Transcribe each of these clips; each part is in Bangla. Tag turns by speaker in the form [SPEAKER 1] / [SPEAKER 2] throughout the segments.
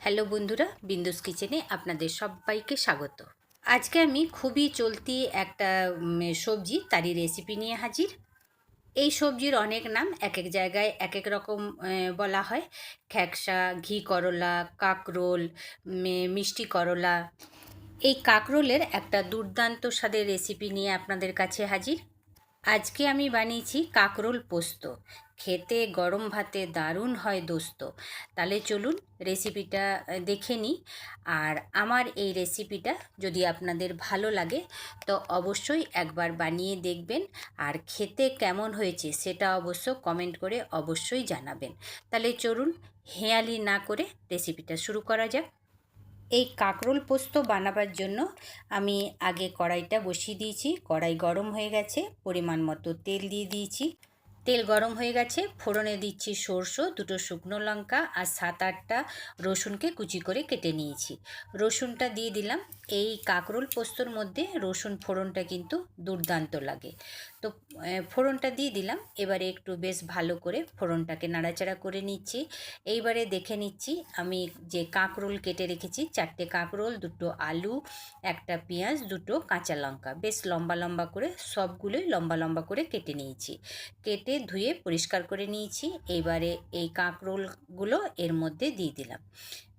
[SPEAKER 1] হ্যালো বন্ধুরা, বিন্দুস কিচেনে আপনাদের সবাইকে স্বাগত। আজকে আমি খুবই চলতি একটা সবজি তারই রেসিপি নিয়ে হাজির। এই সবজির অনেক নাম, এক এক জায়গায় এক এক রকম বলা হয়। খ্যাকসা, ঘি করলা, কাকরোল, মিষ্টি করলা। এই কাকরোলের একটা দুর্দান্ত স্বাদের রেসিপি নিয়ে আপনাদের কাছে হাজির। আজকে আমি বানিয়েছি কাকরোল পোস্ত। খেতে গরম ভাতে দারুণ হয় দোস্ত। তাহলে চলুন রেসিপিটা দেখে নিই। আর আমার এই রেসিপিটা যদি আপনাদের ভালো লাগে তো অবশ্যই একবার বানিয়ে দেখবেন, আর খেতে কেমন হয়েছে সেটা অবশ্য কমেন্ট করে অবশ্যই জানাবেন। তাহলে চলুন হেঁয়ালি না করে রেসিপিটা শুরু করা যাক। এই কাকরোল পোস্ত বানাবার জন্য আমি আগে কড়াইটা বসিয়ে দিয়েছি। কড়াই গরম হয়ে গেছে, পরিমাণ মতো তেল দিয়ে দিয়েছি। তেল গরম হয়ে গেছে, ফোড়নে দিচ্ছি সরষে, দুটো শুকনো লঙ্কা আর 7-8টা রসুনকে কুচি করে কেটে নিয়েছি। রসুনটা দিয়ে দিলাম। এই কাকরোল পোস্তর মধ্যে রসুন ফোড়নটা কিন্তু দুর্দান্ত লাগে। তো ফোড়নটা দিয়ে দিলাম। এবারে একটু বেশ ভালো করে ফোড়নটাকে নাড়াচাড়া করে নিচ্ছি। এইবারে দেখে নিচ্ছি আমি যে কাকরোল কেটে রেখেছি, 4টে কাকরোল, 2টো আলু, একটা পেঁয়াজ, 2টো কাঁচা লঙ্কা বেশ লম্বা লম্বা করে সবগুলোই লম্বা লম্বা করে কেটে নিয়েছি। কেটে ধুয়ে পরিষ্কার করে নিয়েছি। এইবারে এই কাঁকরোলগুলো এর মধ্যে দিয়ে দিলাম।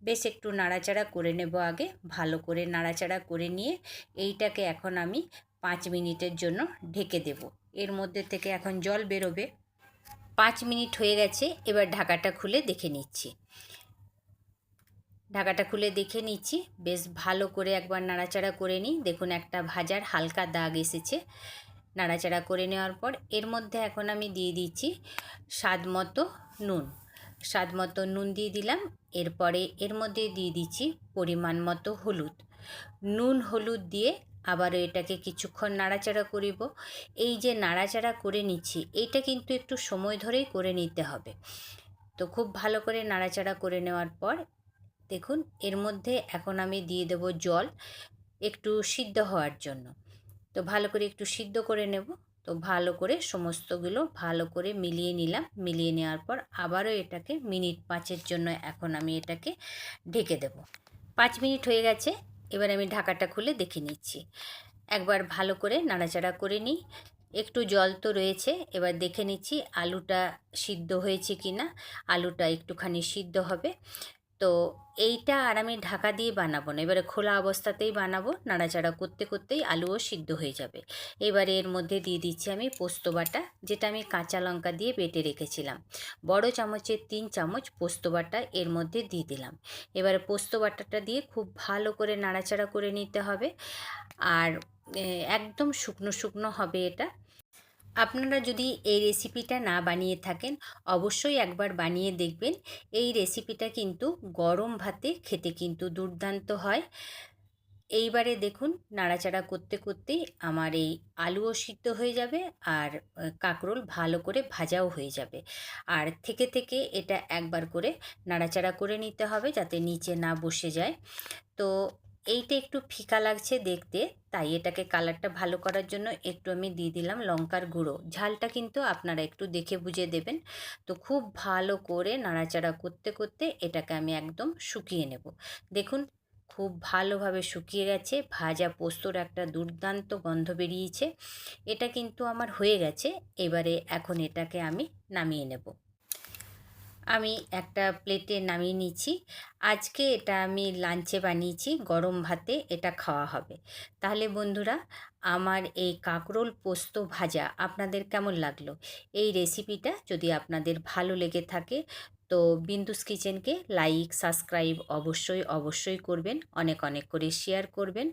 [SPEAKER 1] বেশ একটু নাড়াচাড়া করে নেব। আগে ভালো করে নাড়াচাড়া করে নিয়ে এইটাকে এখন আমি 5 মিনিটের জন্য ঢেকে দেব। এর মধ্যে থেকে এখন জল বেরোবে। 5 মিনিট হয়ে গেছে, এবার ঢাকাটা খুলে দেখে নিচ্ছি। ঢাকাটা খুলে দেখে নিচ্ছি, বেশ ভালো করে একবার নাড়াচাড়া করে নিই। দেখুন একটা ভাজার হালকা দাগ এসেছে। নাড়াচাড়া করে নেওয়ার পর এর মধ্যে এখন আমি দিয়ে দিচ্ছি স্বাদ মতো নুন। স্বাদ মতো নুন দিয়ে দিলাম। এরপরে এর মধ্যে দিয়ে দিচ্ছি পরিমাণ মতো হলুদ। নুন হলুদ দিয়ে আবারও এটাকে কিছুক্ষণ নাড়াচাড়া করিব। এই যে নাড়াচাড়া করে নিচ্ছি, এইটা কিন্তু একটু সময় ধরেই করে নিতে হবে। তো খুব ভালো করে নাড়াচাড়া করে নেওয়ার পর দেখুন এর মধ্যে এখন আমি দিয়ে দেব জল, একটু সিদ্ধ হওয়ার জন্য। তো ভালো করে একটু সিদ্ধ করে নেব। তো ভালো করে সমস্তগুলো ভালো করে মিলিয়ে নিলাম। মিলিয়ে নেওয়ার পর আবারও এটাকে মিনিট 5-এর জন্য এখন আমি এটাকে ঢেকে দেব। 5 মিনিট হয়ে গেছে, এবার আমি ঢাকাটা খুলে দেখে নিচ্ছি। একবার ভালো করে নাড়াচাড়া করে নিই। একটু জল তো রয়েছে, এবার দেখে নিচ্ছি আলুটা সিদ্ধ হয়েছে কি না। আলুটা একটুখানি সিদ্ধ হবে। তো এইটা আর আমি ঢাকা দিয়ে বানাবো না, এবারে খোলা অবস্থাতেই বানাবো। নাড়াচাড়া করতে করতেই আলুও সিদ্ধ হয়ে যাবে। এবারে এর মধ্যে দিয়ে দিচ্ছি আমি পোস্ত বাটা, যেটা আমি কাঁচা লঙ্কা দিয়ে বেটে রেখেছিলাম। বড় চামচের 3 চামচ পোস্ত বাটা এর মধ্যে দিয়ে দিলাম। এবারে পোস্ত বাটাটা দিয়ে খুব ভালো করে নাড়াচাড়া করে নিতে হবে। আর একদম শুকনো শুকনো হবে এটা। আপনারা যদি এই রেসিপিটা না বানিয়ে থাকেন অবশ্যই একবার বানিয়ে দেখবেন। এই রেসিপিটা কিন্তু গরম ভাতে খেতে কিন্তু দুর্দান্ত হয়। এইবারে দেখুন নাড়াচাড়া করতে করতেই আমার এই আলুও সিদ্ধ হয়ে যাবে, আর কাঁকরোল ভালো করে ভাজাও হয়ে যাবে। আর থেকে থেকে এটা একবার করে নাড়াচাড়া করে নিতে হবে যাতে নিচে না বসে যায়। তো এইটা একটু ফিকা লাগছে দেখতে, তাই এটাকে কালারটা ভালো করার জন্য একটু আমি দিয়ে দিলাম লঙ্কার গুঁড়ো। ঝালটা কিন্তু আপনারা একটু দেখে বুঝে দেবেন। তো খুব ভালো করে নাড়াচাড়া করতে করতে এটাকে আমি একদম শুকিয়ে নেব। দেখুন খুব ভালোভাবে শুকিয়ে গেছে। ভাজা পোস্তর একটা দুর্দান্ত গন্ধ বেরিয়েছে। এটা কিন্তু আমার হয়ে গেছে। এবারে এখন এটাকে আমি নামিয়ে নেব। আমি একটা প্লেটে নামিয়ে নিচ্ছি। আজকে এটা আমি লাঞ্চে বানিয়েছি, গরম ভাতে এটা খাওয়া হবে। তাহলে বন্ধুরা, আমার এই কাঁকরোল পোস্ত ভাজা আপনাদের কেমন লাগলো? এই রেসিপিটা যদি আপনাদের ভালো লেগে থাকে তো বিন্দুস কিচেনকে লাইক সাবস্ক্রাইব অবশ্যই অবশ্যই করবেন। অনেক অনেক করে শেয়ার করবেন।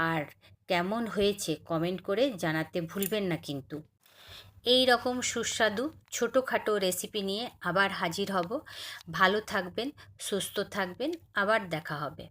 [SPEAKER 1] আর কেমন হয়েছে কমেন্ট করে জানাতে ভুলবেন না কিন্তু। এই রকম সুস্বাদু ছোটোখাটো রেসিপি নিয়ে আবার হাজির হব। ভালো থাকবেন, সুস্থ থাকবেন, আবার দেখা হবে।